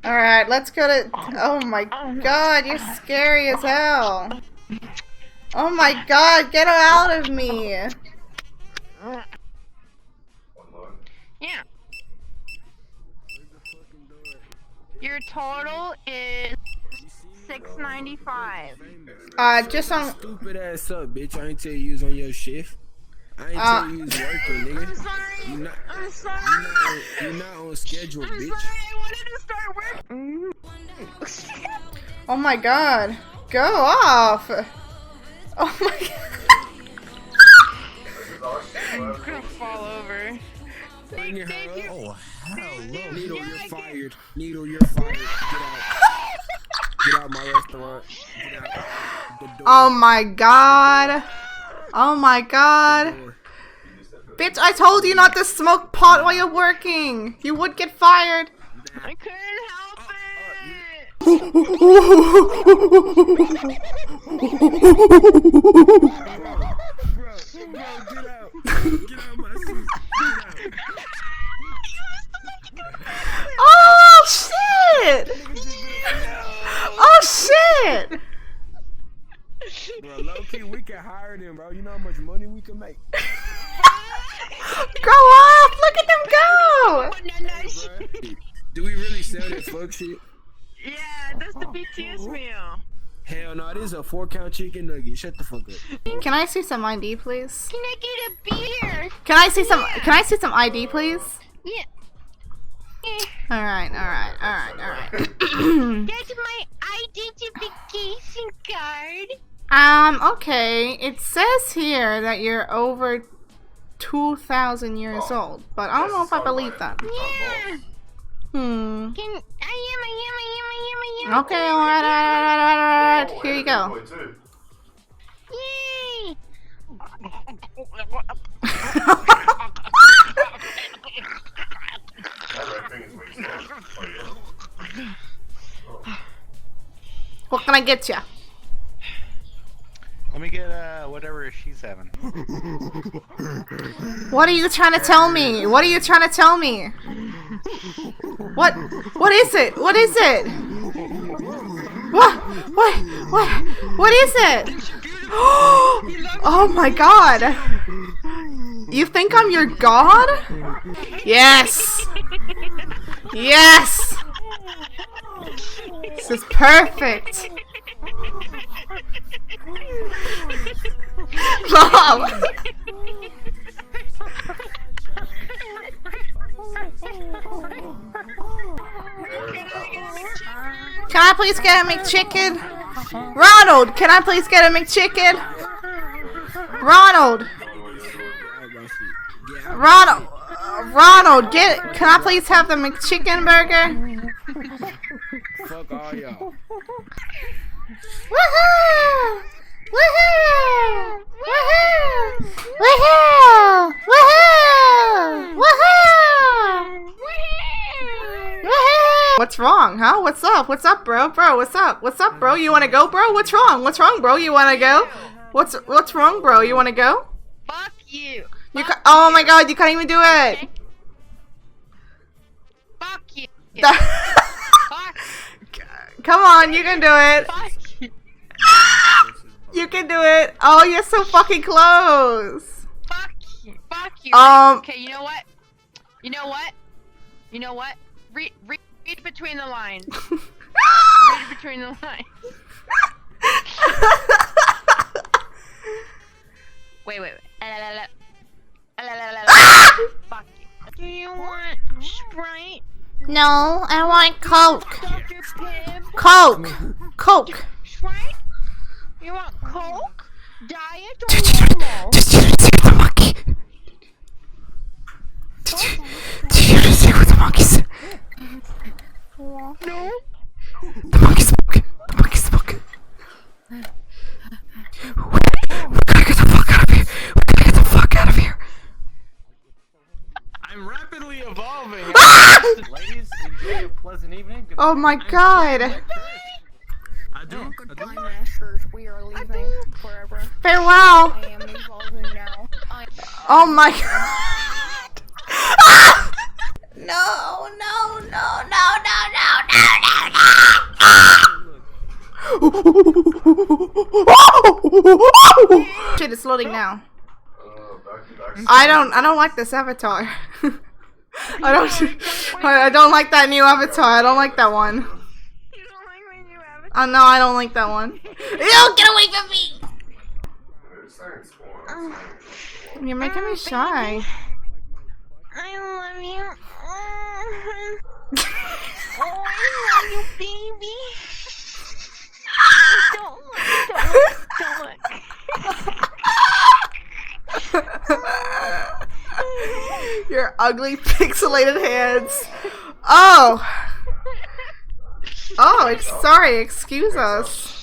Alright, let's go to... Oh my god, you're scary as hell. Oh my god, get out of me. Yeah. Your total is $6.95. Just on... Stupid ass up, bitch. I ain't tell you was on your shift. I ain't tell you was working, nigga. I'm sorry. I'm sorry. You're not on schedule, I'm bitch. sorry. I wanted to start working. Oh my god. Go off. Oh my god. I'm gonna fall over. Bring her Thank up. you. Oh, hell no. Yeah, Needle, I you're can- fired. Needle, you're fired. Get out. Get out my restaurant. Get out the door. Oh my god. Oh my god. Door. Bitch, I told you not to smoke pot while you're working. You would get fired. I couldn't help it. Bro, get out. Get out my seat. Get out. Oh shit. Oh shit. Bro, low key, we can hire them, bro. You know how much money we can make? Go off. Look at them go. Bro. Do we really sell that fuck shit? Yeah, that's the BTS meal. Hell no, this is a 4-count chicken nugget. Shut the fuck up. Can I see some ID, please? Can I get a beer? Can I see some ID, please? Yeah. All right. That's my identification card. Okay. It says here that you're over 2,000 years old, but I don't know if I believe that. Yeah. Hmm. I am. Okay, alright. Here you go. Yay. What can I get you? Let me get whatever she's having. What are you trying to tell me? What are you trying to tell me? What is it? What is it? What is it? Oh my god. You think I'm your god? Yes. Yes. This is perfect. Mom. Can I please get a McChicken? Ronald, can I please get a McChicken? Ronald, can I please have the McChicken burger? Fuck all y'all. Woohoo! Woohoo! Woohoo! Woohoo! Woohoo! Woohoo! Woohoo! What's wrong, huh? What's up? What's up, bro? Bro, what's up? What's up, bro? You wanna go, bro? What's wrong? What's wrong, bro? You wanna go? What's wrong, bro? You wanna go? Fuck you. Oh my god, you can't even do it. Okay. Fuck you. Fuck. Come on, you can do it. Fuck you. You can do it. Oh, you're so fucking close. Fuck you. Fuck you. Okay, you know what? Read between the lines. Read between the lines. Wait. Fuck you. Do you want Sprite? No, I want Coke. Dr. Pibb? Coke. Sprite? You want Coke? Diet or normal? Did you see the monkey? Did you see what the monkey said? No. The monkey's spoken. We gotta get the fuck out of here. I'm rapidly evolving. Ladies, enjoy a pleasant evening. Goodbye. Oh my god. I do. Goodbye, masters. We are leaving forever. Farewell. I am evolving now. Oh my god. No. Shit, it's loading now. I don't like this avatar. I don't like that new avatar. I don't like that one. You don't like my new avatar? No, I don't like that one. Ew, get away from me! You're making me shy. I love you. Oh, I love you, baby. Don't look. Your ugly pixelated hands. Oh. Oh, sorry, excuse us.